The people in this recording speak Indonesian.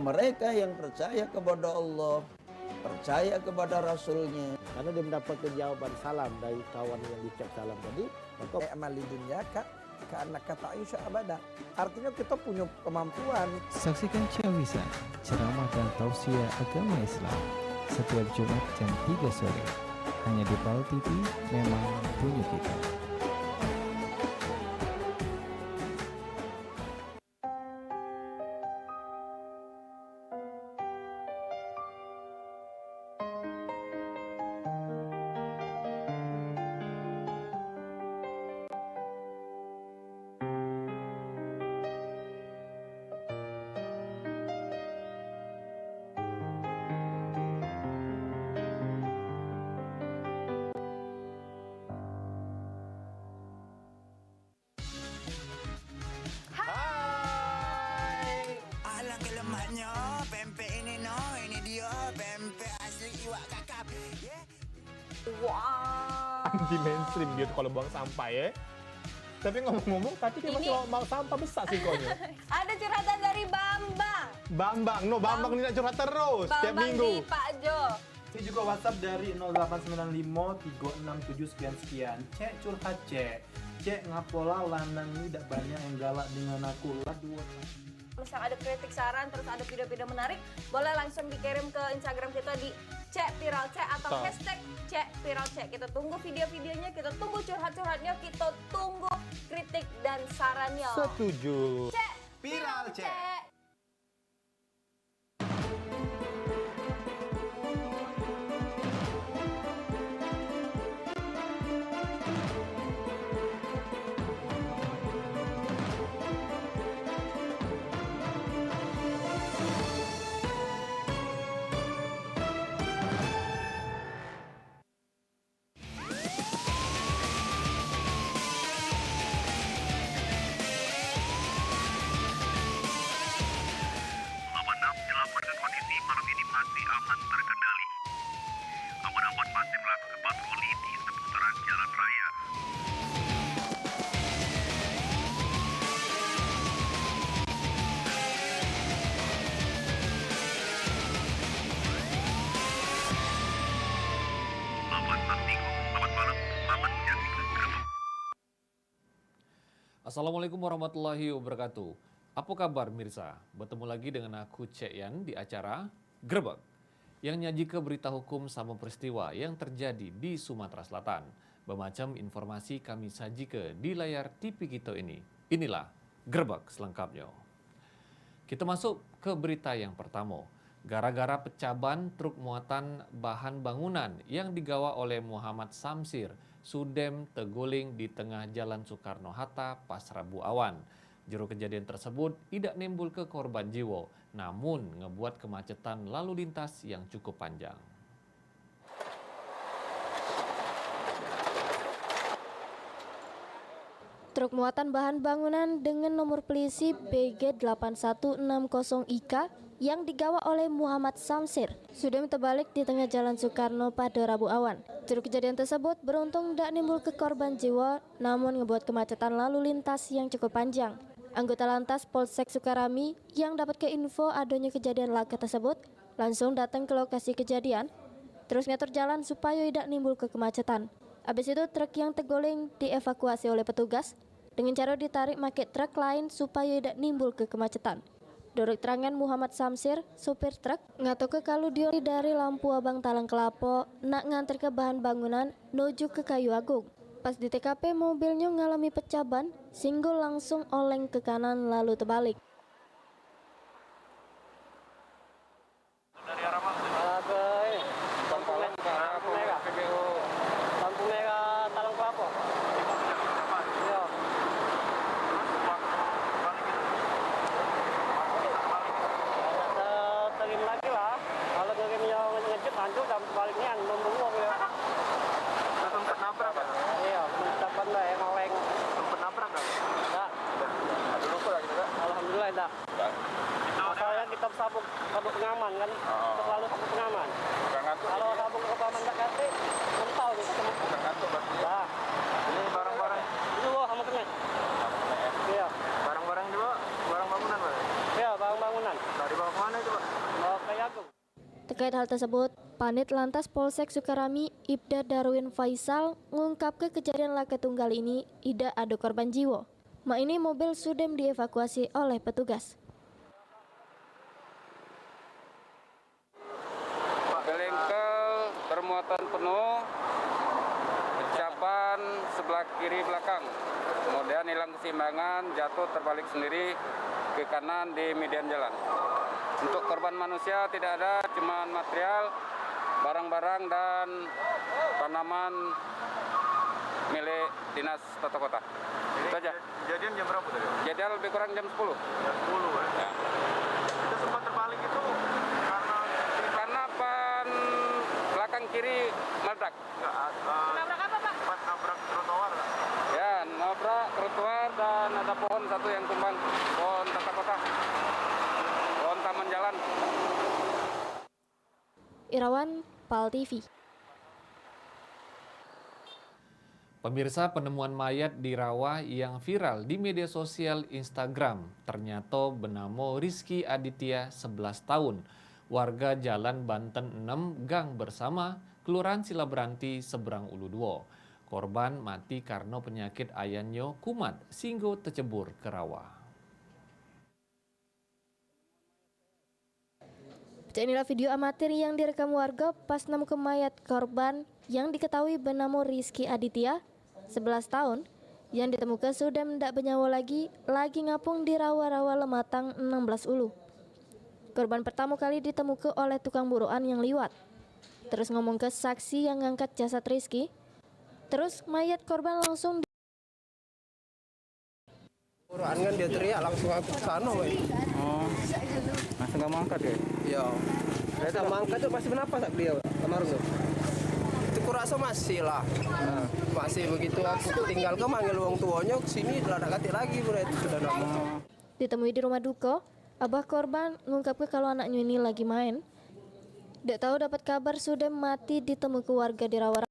mereka yang percaya kepada Allah, percaya kepada Rasulnya. Karena dia mendapatkan jawaban salam dari kawan yang diucap salam tadi, maka amali dunia karena kata Aisyah abada. Artinya kita punya kemampuan. Saksikan Ciawisa, ceramah dan tausiah agama Islam setiap Jumat jam 3 sore. Hanya di PAL TV, memang punya kita. Anti mainstream gitu kalau buang sampah ya. Tapi ngomong-ngomong tadi dia masih mau sampah besar sih konya. Ada curhatan dari Bambang. Bambang ini nak curhat terus tiap minggu. Bambang di Pak Jo. Ini juga WhatsApp dari 0895 367 sekian. Cek curhat cek ngapola lanang ini tidak banyak yang galak dengan aku. Aduh. Misal ada kritik saran terus ada video-video menarik, boleh langsung dikirim ke Instagram kita di @viralcek atau hashtag #viralcek. Kita tunggu video-videonya, kita tunggu curhat-curhatnya, kita tunggu kritik dan sarannya. Setuju. #viralcek. Assalamualaikum warahmatullahi wabarakatuh. Apa kabar Mirsa? Bertemu lagi dengan aku Cek Yan di acara Grebek yang nyaji ke berita hukum sama peristiwa yang terjadi di Sumatera Selatan. Bermacam informasi kami saji ke di layar TV kita ini. Inilah Grebek selengkapnya. Kita masuk ke berita yang pertama. Gara-gara pecah ban truk muatan bahan bangunan yang digawa oleh Muhammad Samsir, Sudem terguling di tengah Jalan Soekarno-Hatta pas Rabu awan. Juru kejadian tersebut tidak nimbul ke korban jiwa, namun ngebuat kemacetan lalu lintas yang cukup panjang. Truk muatan bahan bangunan dengan nomor polisi BG8160IK yang digawa oleh Muhammad Samsir sudah terbalik di tengah Jalan Soekarno pada Rabu awan. Juru kejadian tersebut beruntung tidak nimbul ke korban jiwa, namun membuat kemacetan lalu lintas yang cukup panjang. Anggota Lantas Polsek Sukarami yang dapat keinfo adanya kejadian laka tersebut langsung datang ke lokasi kejadian, terus ngatur jalan supaya tidak nimbul ke kemacetan. Habis itu truk yang terguling dievakuasi oleh petugas dengan cara ditarik pakai truk lain supaya tidak nimbul ke kemacetan. Menurut keterangan Muhammad Samsir, sopir truk ngato ke kalau dia dari Lampu Abang Talang Kelapo nak nganter ke bahan bangunan menuju ke Kayu Agung. Pas di TKP mobilnya mengalami pecah ban, singgul langsung oleng ke kanan lalu terbalik. Dari arah mana? Ke ini, Lampu Merah, PBU. Lampu Merah Talang Kelapo. Iya. Terim lagi lah. Kalau terimnya ngejut hancur dan sebaliknya membuang ya. Sempat nabrak kan? Iya, sempat benda yang oleng. Sempat nabrak kan? Enggak. Ada luka lagi enggak? Alhamdulillah enggak. Masalahnya kita sabuk pengaman kan, selalu sabuk pengaman. Kalau sabuk pengaman enggak ganti, mental gitu. Enggak gantung berarti. Nah, ini barang-barang. Ini loh sama kemet. Iya. Barang-barang juga, barang bangunan Pak? Iya, barang bangunan. Dari bawa kemana itu Pak? Terkait hal tersebut, Panit Lantas Polsek Sukarami Ibda Darwin Faisal mengungkap ke kejadian laka tunggal ini tidak ada korban jiwa. Ma ini mobil sudah dievakuasi oleh petugas. Bengkel bermuatan penuh, bercapan sebelah kiri belakang. Kemudian hilang keseimbangan, jatuh terbalik sendiri ke kanan di median jalan. Untuk korban manusia tidak ada, cuma material, barang-barang dan tanaman milik dinas tata kota. Itu aja. Kejadian jam berapa tadi? Kejadian lebih kurang jam 10. Jam 10 ya? Kita sempat terbalik itu karena pan belakang kiri meledak. Nabrak apa, Pak? Pas nabrak trotoar. Ya, nabrak trotoar dan ada pohon satu yang tumbang, pohon tata kota, pohon taman jalan. Irawan, PAL TV. Pemirsa, penemuan mayat di rawa yang viral di media sosial Instagram ternyata bernama Rizky Aditya 11 tahun, warga Jalan Banten 6 Gang Bersama, Kelurahan Silabranti, Seberang Ulu 2. Korban mati karena penyakit ayannya kumat sehingga tercebur ke rawa. Inilah video amatir yang direkam warga pas nemu mayat korban yang diketahui bernama Rizky Aditya 11 tahun yang ditemukan sudah tidak bernyawa lagi ngapung di rawa-rawa Lematang 16 Ulu. Korban pertama kali ditemukan oleh tukang buruan yang liwat. Terus ngomong ke saksi yang ngangkat jasad Rizky. Terus mayat korban langsung Buruan kan dia teriak langsung aku ke sana, weh. Oh, langsung nggak mau angkat ya? Iya. Saya mau angkat tuh masih bernapas tak beliau kemarin tuh. Itu kurasa masih lah. Masih begitu aku tinggal ke manggil wong tuanya ke sini udah ada katik lagi bro, itu sudah lama. ditemui di rumah duka. Abah korban mengungkapkan kalau anaknya ini lagi main. Tidak tahu dapat kabar sudah mati ditemu keluarga di rawa.